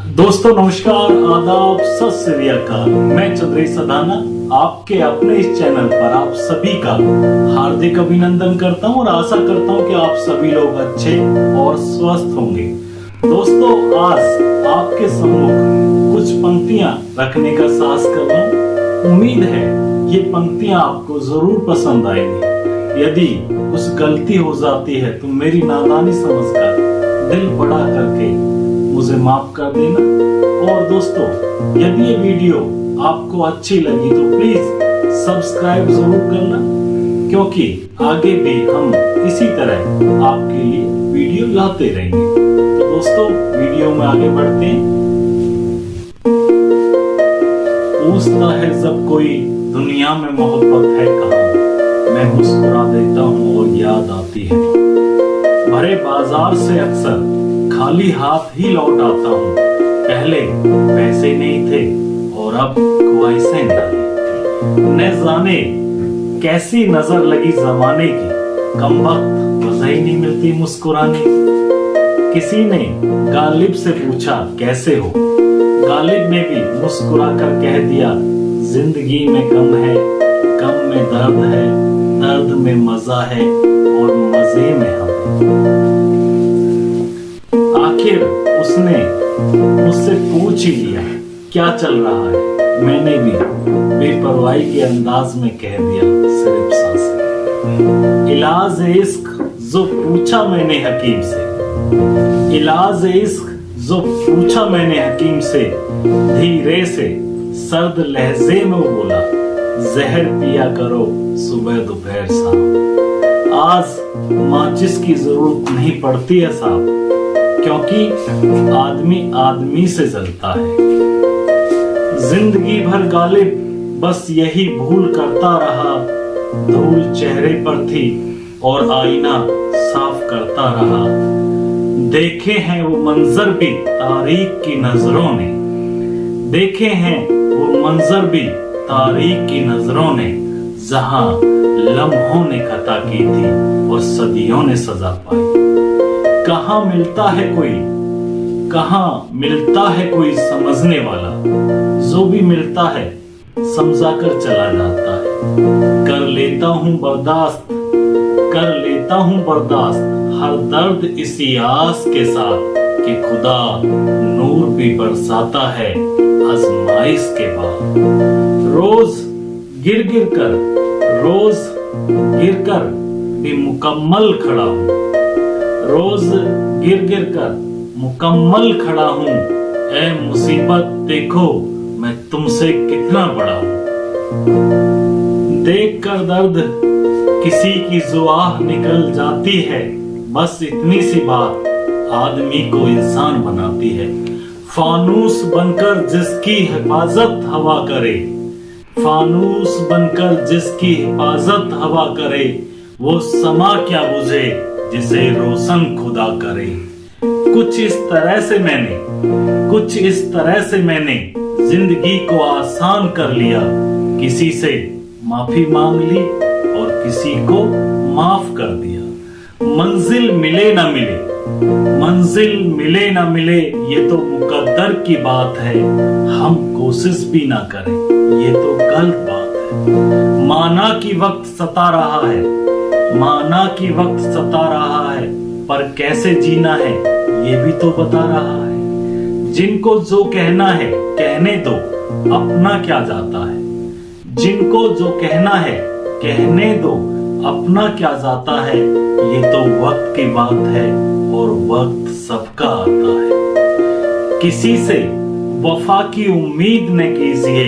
दोस्तों नमस्कार, आदाब, सत श्री अकाल। मैं चौधरी सदाना आपके अपने इस चैनल पर आप सभी का हार्दिक अभिनंदन करता हूं और आशा करता हूं कि आप सभी लोग अच्छे और स्वस्थ होंगे। दोस्तों आज आपके सम्मुख कुछ पंक्तियां रखने का साहस कर रहा हूं। उम्मीद है ये पंक्तियां आपको जरूर पसंद आएंगी। यदि कुछ गलती हो जाती है तो मेरी नादानी समझकर दिल बड़ा करके मुझे माफ कर देना। और दोस्तों यदि ये वीडियो आपको अच्छी लगी तो प्लीज सब्सक्राइब जरूर करना, क्योंकि आगे भी हम इसी तरह आपके लिए वीडियो लाते रहेंगे। तो दोस्तों वीडियो में आगे बढ़ते हैं। पूछता है जब कोई दुनिया में मोहब्बत है कहाँ, मैं मुस्कुरा देता हूँ और याद आती है। भरे बाजार से अक्सर खाली हाथ ही लौट आता हूँ। पहले पैसे नहीं थे और अब ख्वाहिशें नहीं। न जाने कैसी नजर लगी जमाने की, कम वक्त वजह ही नहीं मिलती मुस्कुराने की। किसी ने गालिब से पूछा कैसे हो, गालिब ने भी मुस्कुरा कर कह दिया जिंदगी में गम है, गम में दर्द है, दर्द में मजा है और मजे में हम। आखिर उसने मुझसे पूछ ही लिया क्या चल रहा है। मैंने भी बेपरवाही के अंदाज में कह दिया सिर्फ सांसें। इलाज इश्क जो पूछा मैंने हकीम से, इलाज इश्क जो पूछा मैंने हकीम से, धीरे से सर्द लहजे में बोला जहर पिया करो सुबह दोपहर शाम। आज माचिस की जरूरत नहीं पड़ती है साहब, क्योंकि आदमी आदमी से जलता है। जिंदगी भर गालिब बस यही भूल करता रहा, धूल चेहरे पर थी और आईना साफ करता रहा। देखे हैं वो मंजर भी तारीख की नजरों ने, देखे हैं वो मंजर भी तारीख की नजरों ने, जहां लम्हों ने खता की थी और सदियों ने सजा पाई। कहाँ मिलता है कोई, कहाँ मिलता है कोई समझने वाला, जो भी मिलता है समझा कर चला जाता है। कर लेता हूँ बर्दाश्त, कर लेता हूँ बर्दाश्त हर दर्द इसी आस के साथ कि खुदा नूर भी बरसाता है आजमाइश के बाद। रोज गिर गिर कर, रोज गिर कर भी मुकम्मल खड़ा हूँ, रोज गिर गिर कर मुकम्मल खड़ा हूँ। ऐ मुसीबत देखो मैं तुमसे कितना बड़ा हूँ। देख कर दर्द किसी की जो आह निकल जाती है, बस इतनी सी बात आदमी को इंसान बनाती है। फानूस बनकर जिसकी हिफाजत हवा करे, फानूस बनकर जिसकी हिफाजत हवा करे, वो समा क्या बुझे जिसे रोशन खुदा करे। कुछ इस तरह से मैंने जिंदगी को आसान कर लिया। किसी से माफी मांग ली और किसी को माफ कर दिया। मंजिल मिले ना मिले, मंजिल मिले ना मिले ये तो मुकद्दर की बात है। हम कोशिश भी ना करें ये तो गलत बात है। माना कि वक्त सता रहा है, माना कि वक्त सता रहा है, पर कैसे जीना है ये भी तो बता रहा है। जिनको जो कहना है कहने दो, अपना क्या जाता है। जिनको जो कहना है कहने दो, अपना क्या जाता है। ये तो वक्त की बात है और वक्त सबका आता है। किसी से वफा की उम्मीद न कीजिए,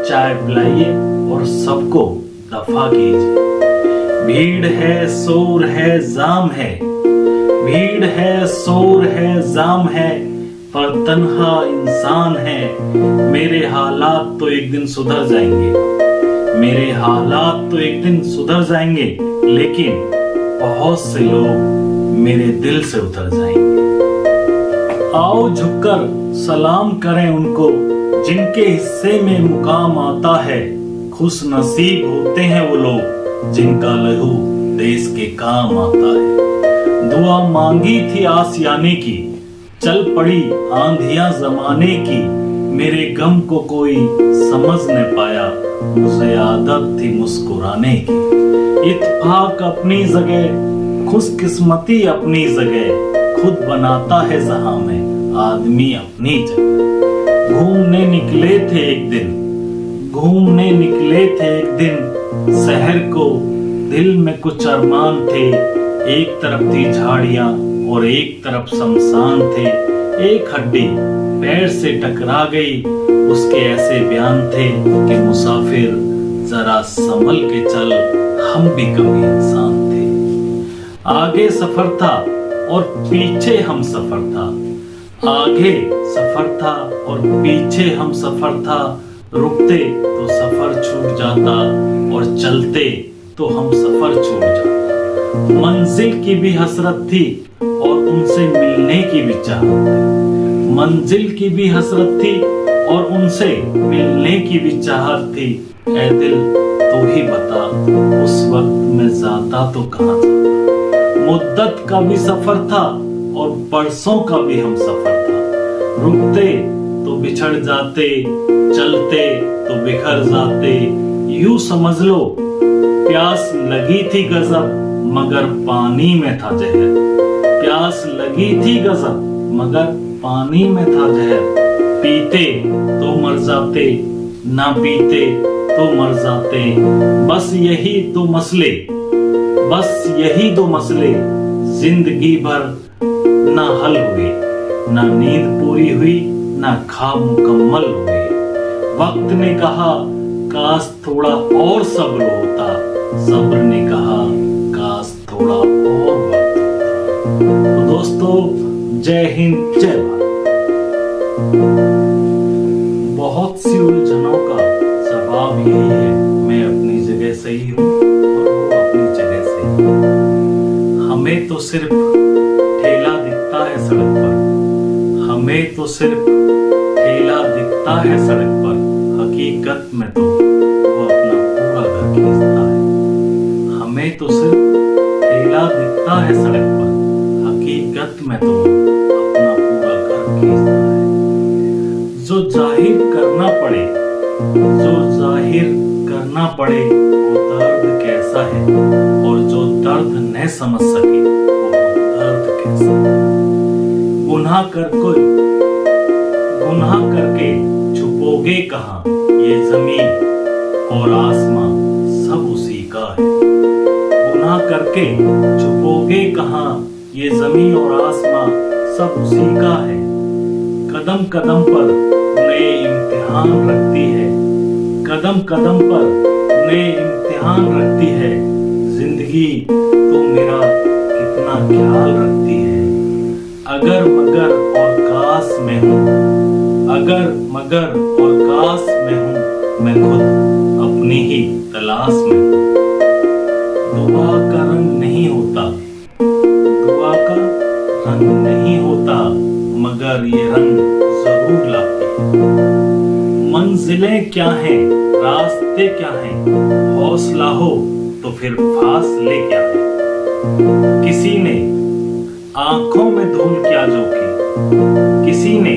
चाय पिलाइए और सबको दफा कीजिए। भीड़ है शोर है जाम है, भीड़ है शोर है जाम है, पर तन्हा इंसान है। मेरे हालात तो एक दिन सुधर जाएंगे, मेरे हालात तो एक दिन सुधर जाएंगे, लेकिन बहुत से लोग मेरे दिल से उतर जाएंगे। आओ झुककर सलाम करें उनको जिनके हिस्से में मुकाम आता है। खुश नसीब होते हैं वो लोग जिनका लहू देश के काम आता है। दुआ मांगी थी आसियाने की, चल पड़ी आंधियां जमाने की, मेरे गम को कोई समझ न पाया, मुझे आदत थी मुस्कुराने की। इत्तेफाक अपनी जगह, खुशकिस्मती अपनी जगह, खुद बनाता है जहां में आदमी अपनी जगह। घूमने निकले थे एक दिन, घूमने निकले थे एक दिन शहर को, दिल में कुछ अरमान थे। एक तरफ थी झाड़ियां और एक तरफ शमशान थे। एक हड्डी पैर से टकरा गई, उसके ऐसे बयान थे कि मुसाफिर जरा संभल के चल, हम भी कभी इंसान थे। आगे सफर था और पीछे हम सफर था, आगे सफर था और पीछे हम सफर था। रुकते तो सफर छूट जाता और चलते तो हम सफर छूट जाता। मंजिल की भी हसरत थी और उनसे मिलने की भी चाहत थी। मंजिल की भी हसरत थी और उनसे मिलने की भी चाहत थी। ऐ दिल तू ही बता, उस वक्त मैं जाता तो कहाँ जाता। मुद्दत का भी सफर था और बरसों का भी हम सफर था। रुकते तो बिछड़ जाते, चलते तो बिखर जाते। यूं समझ लो प्यास लगी थी गजब, मगर पानी में था जहर। प्यास लगी थी गजब, मगर पानी में था जहर। पीते तो मर जाते, ना पीते तो मर जाते। बस यही तो मसले, बस यही दो मसले जिंदगी भर ना हल हुए। ना नींद पूरी हुई, ना ख्वाब मुकम्मल हुए। वक्त ने कहा काश थोड़ा और सब्र होता, सब्र ने कहा काश थोड़ा और वक्त होता। तो दोस्तों, जय हिंद, जय भारत। बहुत सी उलझनों का जवाब यही है, मैं अपनी जगह सही हूँ और वो अपनी जगह सही है। हमें तो सिर्फ ठेला दिखता है सड़क पर, हमें तो सिर्फ ठेला दिखता है सड़क पर, हकीकत में तो वो अपना पूरा घर खींचता है। हमें तो सिर्फ ठेला दिखता है सड़क पर, हकीकत में तो अपना पूरा घर खींचता है। जो जाहिर करना पड़े, जो जाहिर करना पड़े वो दर्द कैसा है, और जो दर्द न समझ सके वो दर्द कैसा है। गुनाह कर कोई, गुनाह करके छुपोगे कहाँ, ये जमीन और आसमां सब उसी का है। गुनाह करके छुपोगे कहाँ, ये जमीन और आसमां सब उसी का है। कदम कदम पर नए इम्तिहान रखती है, कदम कदम पर नए इम्तिहान रखती है। जिंदगी तो मेरा कितना ख्याल रखती है। अगर मगर और काश में हूँ, अगर मगर और काश में हूँ, मैं खुद अपनी ही तलाश में हूँ। दुआ का रंग नहीं होता, दुआ का रंग नहीं होता, मगर ये रंग जरूर लाती है। मंजिलें क्या हैं, रास्ते क्या हैं, हौसला हो तो फिर फासले क्या है। किसी ने आंखों में धूल क्या झोंकी, किसी ने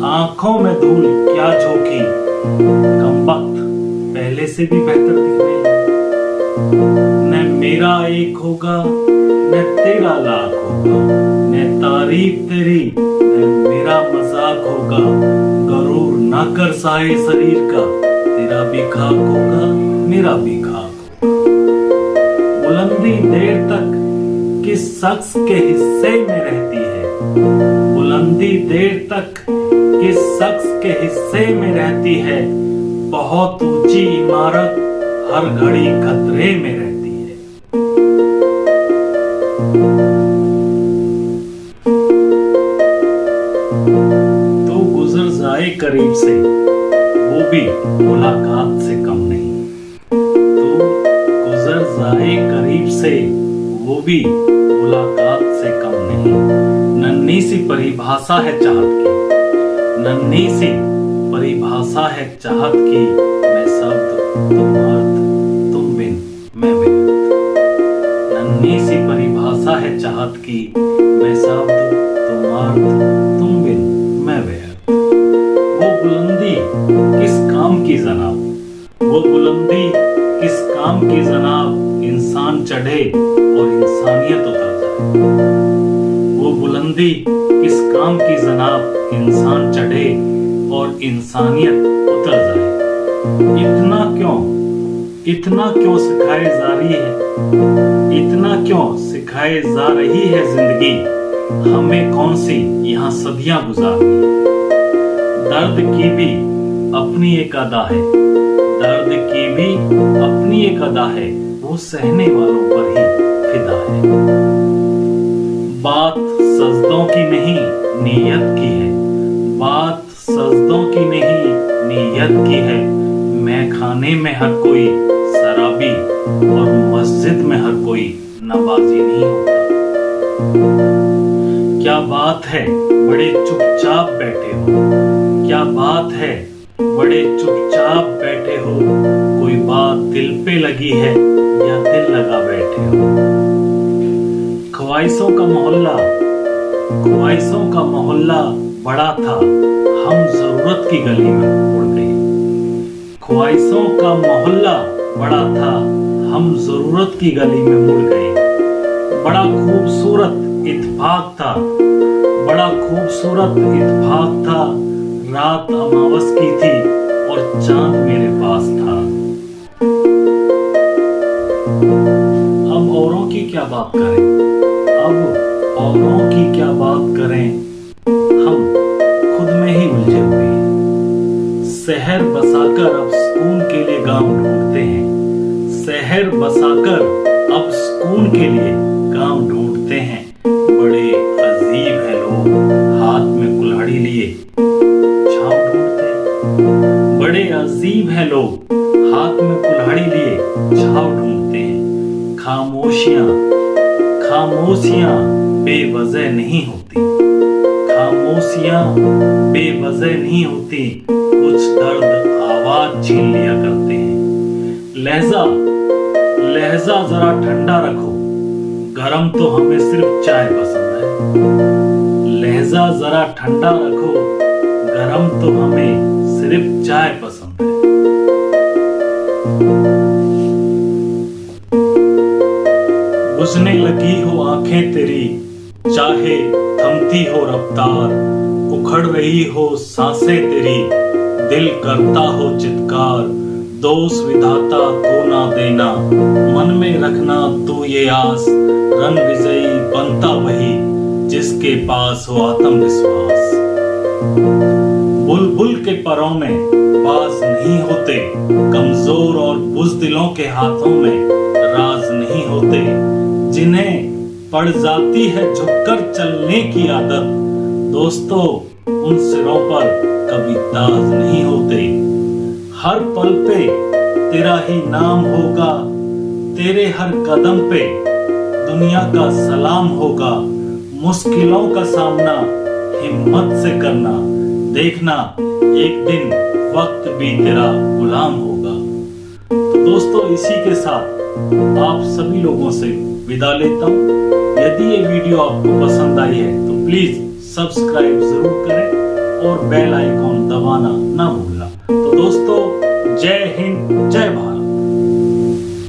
आंखों में धूल क्या झोंकी। कमबख्त पहले से भी बेहतर दिखने लगा। न मेरा एक होगा न तेरा लाख होगा, न तारीफ तेरी न मेरा मजाक होगा। गरूर ना कर साए शरीर का, तेरा भी खाक होगा मेरा भी खाक होगा। बुलंदी देर तक किस शख्स के हिस्से में रहती है, बुलंदी देर तक किस शख्स के हिस्से में रहती है। बहुत ऊंची इमारत हर घड़ी खतरे में रहती है। तो गुजर जाए करीब से, वो भी मुलाकात से कम नहीं। तो गुजर जाए करीब से, वो भी मुलाकात से कम नहीं। नन्ही सी परिभाषा है चाहत की, नन्ही सी परिभाषा है चाहत की। मैं शब्द तुम अर्थ, तुम बिन मैं बेअर्थ। नन्ही सी परिभाषा है चाहत की, मैं शब्द तुम अर्थ, तुम जनाब इंसान चढ़े और इंसानियत उतर जाए। इतना क्यों सिखाए जा रही है, इतना क्यों सिखाए जा रही है जिंदगी, हमें कौन सी यहाँ सदियां गुजारनी। दर्द की भी अपनी एक अदा है, दर्द की भी अपनी एक अदा है, वो सहने वालों पर ही फिदा है। बात सजदों की नहीं नीयत की है, बात सजदों की नहीं नीयत की है। मैं खाने में हर कोई शराबी और मस्जिद में हर कोई नमाजी नहीं होता। क्या बात है बड़े चुपचाप बैठे हो, क्या बात है बड़े चुपचाप बैठे हो, कोई बात दिल पे लगी है या दिल लगा बैठे हो। ख्वाहिशों का मोहल्ला बड़ा था, हम जरूरत की गली में उड़ गए। ख्वाहिशों का मोहल्ला बड़ा था, हम जरूरत की गली में मुड़ गए। बड़ा खूबसूरत इत्तेफाक था, बड़ा खूबसूरत इत्तेफाक था, रात अमावस की थी और चांद मेरे पास था। अब औरों की क्या बात करें, अब औरों की क्या बात करें, हम खुद में ही उलझे हुए हैं। शहर बसाकर अब सुकून के लिए गांव ढूंढते हैं, शहर बसाकर अब सुकून के लिए गांव ढूंढते हैं। बड़े अजीब है लोग, हाथ में कुल्हाड़ी लिए छाव ढूंढते हैं। बड़े अजीब है लोग, हाथ में कुल्हाड़ी लिए छाव ढूंढते हैं। खामोशियां बेवजह नहीं होती, खामोशियां बेवजह नहीं होती, कुछ दर्द आवाज छीन लिया करते हैं। लहजा जरा ठंडा रखो, गरम तो हमें सिर्फ चाय पसंद है। लहजा जरा ठंडा रखो, गरम तो हमें सिर्फ चाय पसंद है। बुझने लगी हो आंखें तेरी, चाहे थमती हो रफ्तार, उखड़ रही हो सांसें तेरी, दिल करता हो चित्कार। दोष विधाता को ना देना, मन में रखना तू ये आस, रन विजयी बनता वही जिसके पास हो आत्मविश्वास। बुलबुल के परों में बाज नहीं होते, कमजोर और बुज़दिलों के हाथों में राज नहीं होते। जिन्हें पड़ जाती है झुककर चलने की आदत, दोस्तों उन सिरों पर कभी ताज नहीं होते। हर पल पे तेरा ही नाम होगा, तेरे हर कदम पे दुनिया का सलाम होगा। मुश्किलों का सामना हिम्मत से करना, देखना एक दिन वक्त भी तेरा गुलाम होगा। तो दोस्तों इसी के साथ आप सभी लोगों से विदा लेता हूँ। यदि ये वीडियो आपको पसंद आई है तो प्लीज सब्सक्राइब जरूर करें और बेल आइकॉन दबाना ना भूलना। तो दोस्तों जय हिंद, जय भारत।